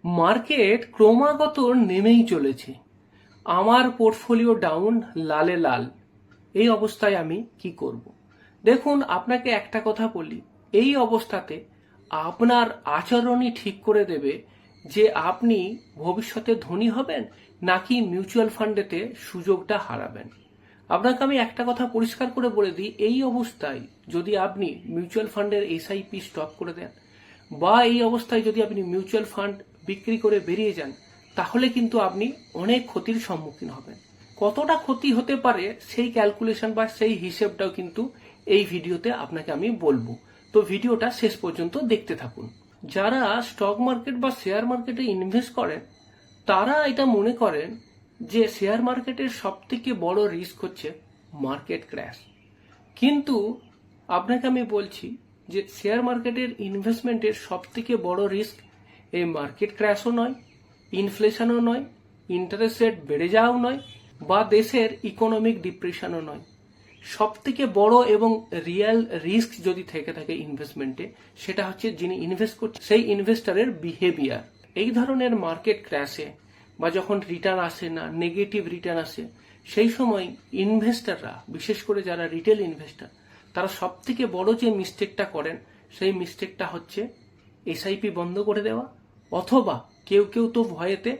Market ক্রমাগত নেমেই চলেছে। আমার পোর্টফোলিও ডাউন, লালে লাল। এই অবস্থায় আমি কি করব? দেখুন, আপনাকে একটা কথা বলি, এই অবস্থাতে আপনার আচরণই ঠিক করে দেবে যে আপনি ভবিষ্যতে ধনী হবেন নাকি মিউচুয়াল ফান্ডেতে সুযোগটা হারাবেন। আপনাকে আমি একটা কথা পরিষ্কার করে বলে দিই, এই অবস্থায় যদি আপনি মিউচুয়াল ফান্ডের এসআইপি স্টপ করে দেন বা এই অবস্থায় যদি আপনি মিউচুয়াল ফান্ড বিক্রি করে বেরিয়ে যান, তাহলে কিন্তু আপনি অনেক ক্ষতির সম্মুখীন হবেন। কতটা ক্ষতি হতে পারে সেই ক্যালকুলেশন বা সেই হিসেবটাও কিন্তু এই ভিডিওতে আপনাকে আমি বলবো। তো ভিডিওটা শেষ পর্যন্ত দেখতে থাকুন। যারা স্টক মার্কেট বা শেয়ার মার্কেটে ইনভেস্ট করেন তারা এটা মনে করেন যে শেয়ার মার্কেটের সব থেকে বড় রিস্ক হচ্ছে মার্কেট ক্র্যাশ। কিন্তু আপনাকে আমি বলছি যে শেয়ার মার্কেটের ইনভেস্টমেন্টের সব থেকে বড় রিস্ক এই মার্কেট ক্র্যাশও নয়, ইনফ্লেশনও নয়, ইন্টারেস্ট রেট বেড়ে যাওয়াও নয়, বা দেশের ইকোনমিক ডিপ্রেশনও নয়। সব থেকে বড় এবং রিয়েল রিস্ক যদি থেকে থাকে ইনভেস্টমেন্টে, সেটা হচ্ছে যিনি ইনভেস্ট করছে সেই ইনভেস্টরের বিহেভিয়ার। এই ধরনের মার্কেট ক্র্যাশে বা যখন রিটার্ন আসে না, নেগেটিভ রিটার্ন আসে, সেই সময় ইনভেস্টররা, বিশেষ করে যারা রিটেল ইনভেস্টর, তারা সব থেকে বড় যে মিস্টেকটা করেন সেই মিস্টেকটা হচ্ছে এসআইপি বন্ধ করে দেওয়া, অথবা কেউ কেউ তো ভয়েতে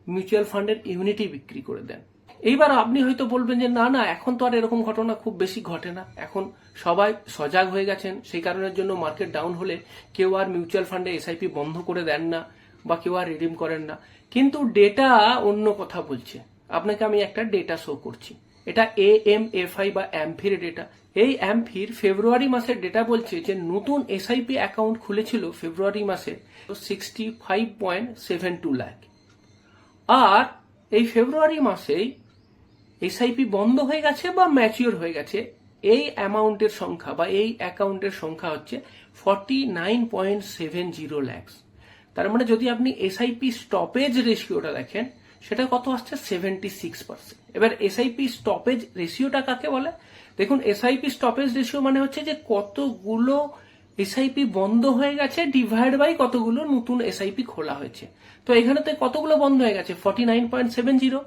মিউচুয়াল ফান্ডের ইউনিটি বিক্রি করে দেন। এইবার আপনি হয়তো বলবেন যে না না, এখন তো আর এরকম ঘটনা খুব বেশি ঘটে না, এখন সবাই সজাগ হয়ে গেছেন, সেই কারণের জন্য মার্কেট ডাউন হলে কেউ আর মিউচুয়াল ফান্ডে এসআইপি বন্ধ করে দেন না বা কেউ আর রিডিম করেন না। কিন্তু ডেটা অন্য কথা বলছে। আপনাকে আমি একটা ডেটা শো করছি, এটা AMFI বা অ্যাম্ফির ডেটা। এই অ্যাম্ফির ফেব্রুয়ারি মাসের ডেটা বলছে যে নতুন এসআইপি অ্যাকাউন্ট খুলেছিল ফেব্রুয়ারি মাসে 65.72 লাখ, আর এই ফেব্রুয়ারি মাসেই এসআইপি বন্ধ হয়ে গেছে বা ম্যাচিওর হয়ে গেছে এই অ্যামাউন্টের সংখ্যা বা এই অ্যাকাউন্টের সংখ্যা হচ্ছে 49.70 লাখ। তার মানে যদি আপনি এসআইপি স্টপেজ রেশিওটা দেখেন, সেটা কত আসছে? 76%। এবার এসআইপি স্টপেজ রেশিওটা কাকে বলে? দেখুন, এসআইপি স্টপেজ রেশিও মানে হচ্ছে যে কতগুলো এসআইপি বন্ধ হয়ে গেছে ডিভাইড বাই কতগুলো নতুন এসআইপি খোলা হয়েছে। তো এখানে তো কতগুলো বন্ধ হয়ে গেছে 49.70,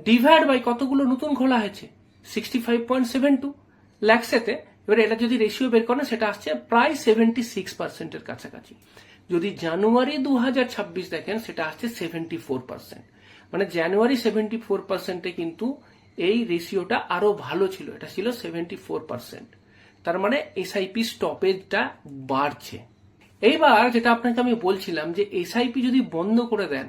ডিভাইড বাই কতগুলো নতুন খোলা হয়েছে 65.72 লাখসেতে। এবার এটা যদি রেশিও বের করেন, সেটা আসছে প্রায় 76%-এর কাছাকাছি। যদি জানুয়ারি 2026 দেখেন, সেটা আসছে 74%। মানে জানুয়ারি 74%-এ কিন্তু এই রেশিওটা আরো ভালো ছিল, এটা ছিল 74%। তার মানে এসআইপি স্টপেজটা বাড়ছে। এইবার যেটা আপনাকে আমি বলছিলাম যে এসআইপি যদি বন্ধ করে দেন,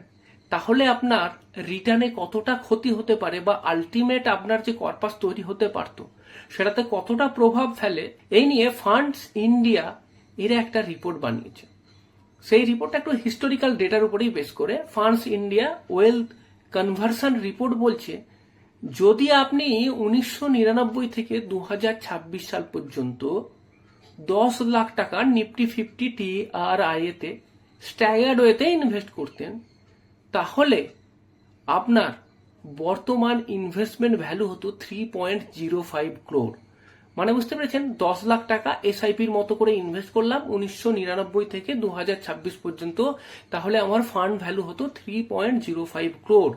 তাহলে আপনার রিটার্নে কতটা ক্ষতি হতে পারে বা আলটিমেট আপনার যে কর্পাস তৈরি হতে পারত সেটাতে কতটা প্রভাব ফেলে, এই নিয়ে ফান্ডস ইন্ডিয়া এর একটা রিপোর্ট বানিয়েছে। সেই রিপোর্টটা একটু হিস্টোরিক্যাল ডেটার উপরেই বেস করে। Funds India wealth conversion report বলছে, যদি আপনি 1999 থেকে 2026 সাল পর্যন্ত 10 লাখ টাকা নিফটি 50 TRI তে স্ট্যাগার্ড ওয়েতে ইনভেস্ট করতেন, তাহলে আপনার বর্তমান ইনভেস্টমেন্ট ভ্যালু হতো 3.05 crore। মানে বুঝতে পেরেছেন, 10 লাখ টাকা এসআইপির মতো করে ইনভেস্ট করলাম 1999 থেকে 2026 পর্যন্ত, তাহলে আমার ফান্ড ভ্যালু হতো 3.05 crore।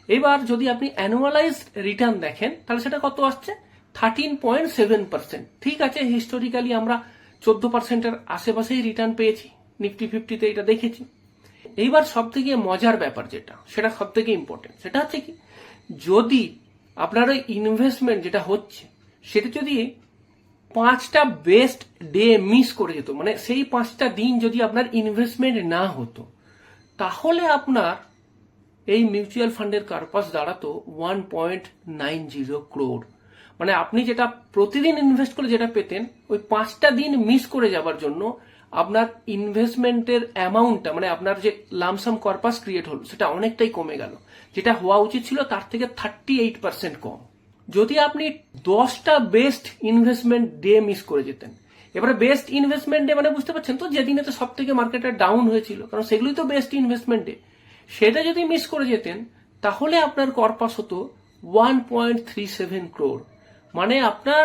এবার যদি আপনি অ্যানুয়ালাইজড রিটার্ন দেখেন, তাহলে সেটা কত আসছে? 13.7%। ঠিক আছে, হিস্টোরিক্যালি আমরা 14%-এর আশেপাশেই রিটার্ন পেয়েছি, নিফটি 50-তে এটা দেখেছি। এইবার সব থেকে মজার ব্যাপার যেটা, সেটা সব থেকে ইম্পর্টেন্ট, সেটা হচ্ছে কি, যদি আপনার ওই ইনভেস্টমেন্ট যেটা হচ্ছে সেটা যদি 5টা বেস্ট ডে মিস করে যেত, মানে সেই 5টা দিন যদি আপনার ইনভেস্টমেন্ট না হতো, তাহলে আপনার এই মিউচুয়াল ফান্ডের কার্পাস দাঁড়াতো 1.90 crore। মানে আপনি যেটা প্রতিদিন ইনভেস্ট করে যেটা পেতেন, ওই 5টা দিন মিস করে যাবার জন্য আপনার ইনভেস্টমেন্টের অ্যামাউন্টটা, মানে আপনার যে লামসাম কর্পাস ক্রিয়েট হলো, সেটা অনেকটাই কমে গেল। যেটা হওয়া উচিত ছিল তার থেকে 38% কম। যদি আপনি 10টা বেস্ট ইনভেস্টমেন্ট ডে মিস করে যেতেন, এবারে বেস্ট ইনভেস্টমেন্ট ডে মানে বুঝতে পারছেন তো, যেদিনে তো সব থেকে মার্কেটটা ডাউন হয়েছিল, কারণ সেগুলোই তো বেস্ট ইনভেস্টমেন্ট ডে, সেটা যদি মিস করে যেতেন, তাহলে আপনার কর্পাস হতো 1.37 crore। মানে আপনার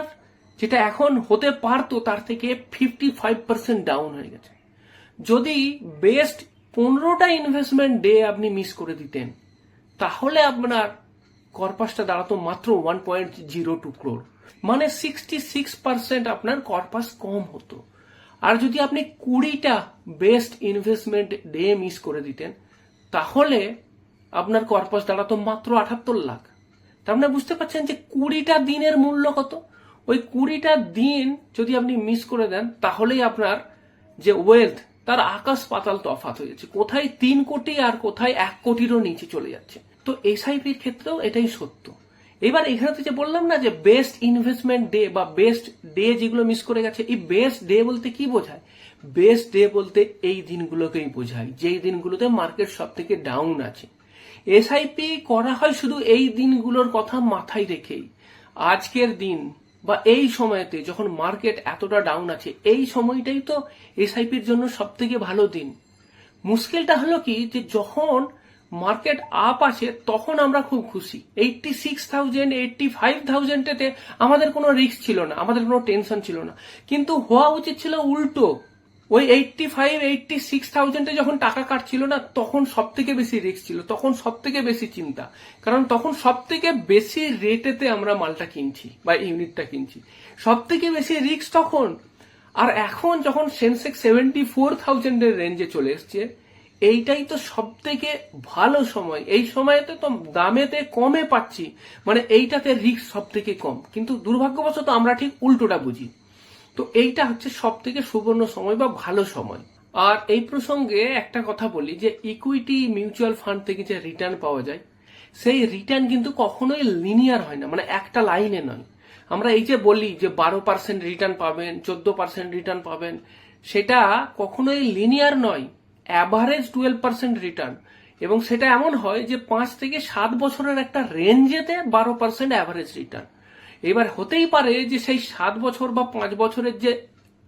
যেটা এখন হতে পারতো তার থেকে 55% ডাউন হয়ে গেছে। যদি বেস্ট 15টা ইনভেস্টমেন্ট ডে আপনি মিস করে দিতেন, তাহলে আপনার কর্পাসটা দাঁড়াতো মাত্র 1.02 crore, মানে 66% আপনার কর্পাস কম হতো। আর যদি আপনি 20টা বেস্ট ইনভেস্টমেন্ট ডে মিস করে দিতেন, তাহলে আপনার কর্পাস দাঁড়াতো মাত্র 78 লাখ। তার মানে বুঝতে পারছেন যে 20টা দিনের মূল্য কত। ওই 20টা দিন যদি আপনি মিস করে দেন, তাহলেই আপনার যে ওয়েলথ তার আকাশ পাতাল তফাৎ হয়ে যাচ্ছে, কোথায় 3 কোটি আর কোথায় 1 কোটিরও নিচে চলে যাচ্ছে। তো এসআইপির ক্ষেত্রেও এটাই সত্য। এবার এখানে তো যে বললাম না যে বেস্ট ইনভেস্টমেন্ট ডে বা বেস্ট ডে যেগুলো মিস করে গেছে, এই বেস্ট ডে বলতে কি বোঝায়? বেস্ট ডে বলতে এই দিনগুলোকেই বোঝায় যেই দিনগুলোতে মার্কেট সব থেকে ডাউন আছে। এসআইপি করা হয় শুধু এই দিনগুলোর কথা মাথায় রেখেই। আজকের দিন বা এই সময়তে যখন মার্কেট এতটা ডাউন আছে, এই সময়টাই তো এসআইপির জন্য সব থেকে ভালো দিন। মুশকিলটা হলো কি, যে যখন মার্কেট আপ আছে তখন আমরা খুব খুশি। 86,000 85,000-এতে আমাদের কোনো রিস্ক ছিল না, আমাদের কোনো টেনশন ছিল না। কিন্তু হওয়া উচিত ছিল উল্টো। ওই 85-86,000-এ যখন টাকা কাটছিল না, তখন সব থেকে বেশি রিস্ক ছিল, তখন সব থেকে বেশি চিন্তা। কারণ তখন সব থেকে বেশি রেটেতে আমরা মালটা কিনছি বা ইউনিটটা কিনছি, সব থেকে বেশি রিস্ক তখন। আর এখন যখন সেন্সেক্স 74,000-এর রেঞ্জে চলে এসছে, এইটাই তো সব থেকে ভালো সময়। এই সময়তে তো দামেতে কমে পাচ্ছি, মানে এইটাতে রিস্ক সব থেকে কম। কিন্তু দুর্ভাগ্যবশত আমরা ঠিক উল্টোটা বুঝি। তো এইটা হচ্ছে সব থেকে সুবর্ণ সময় বা ভালো সময়। আর এই প্রসঙ্গে একটা কথা বলি, যে ইকুইটি মিউচুয়াল ফান্ড থেকে যে রিটার্ন পাওয়া যায়, সেই রিটার্ন কিন্তু কখনোই লিনিয়ার হয় না, মানে একটা লাইনে নয়। আমরা এই যে বলি যে 12% রিটার্ন পাবেন, 14% রিটার্ন পাবেন, সেটা কখনোই লিনিয়ার নয়, অ্যাভারেজ 12% রিটার্ন। এবং সেটা এমন হয় যে 5 থেকে 7 বছরের একটা রেঞ্জেতে 12% অ্যাভারেজ রিটার্ন। এবার হতেই পারে যে সেই 7 বছর বা 5 বছরের যে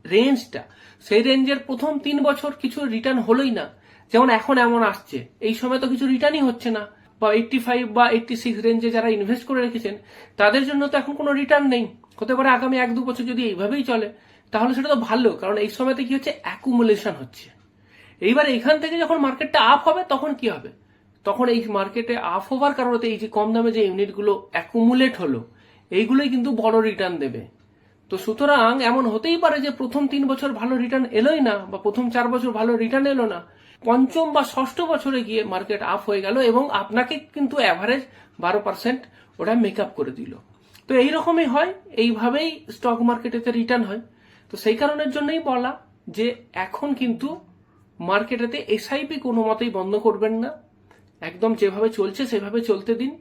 রেঞ্জটা, সেই রেঞ্জের প্রথম 3 বছর কিছু রিটার্ন হলোই না। যেমন এখন এমন আসছে, এই সময় তো কিছু রিটার্নই হচ্ছে না, বা 85 বা 86 রেঞ্জে যারা ইনভেস্ট করে রেখেছেন তাদের জন্য তো এখন কোনো রিটার্ন নেই। হতে পারে আগামী 1-2 বছর যদি এইভাবেই চলে, তাহলে সেটা তো ভালো, কারণ এই সময়তে কি হচ্ছে, অ্যাকুমুলেশন হচ্ছে। এইবার এখান থেকে যখন মার্কেটটা আপ হবে, তখন কি হবে? তখন এই মার্কেটে আপ হওয়ার কারণে এই যে কম দামে যে ইউনিটগুলো অ্যাকুমুলেট হলো, এইগুলোই কিন্তু বড় রিটার্ন দেবে। তো সুতরাং এমন হতেই পারে যে প্রথম 3 বছর ভালো রিটার্ন এলোই না, বা প্রথম 4 বছর ভালো রিটার্ন এলো না, পঞ্চম বা ষষ্ঠ বছরে গিয়ে মার্কেট আপ হয়ে গেল এবং আপনাকে কিন্তু অ্যাভারেজ 12% ওটা মেকআপ করে দিল। তো এইরকমই হয়, এইভাবেই স্টক মার্কেটেতে রিটার্ন হয়। তো সেই কারণের জন্যই বলা যে এখন কিন্তু মার্কেটেতে এসআইপি কোনো মতেই বন্ধ করবেন না, একদম যেভাবে চলছে সেভাবে চলতে দিন।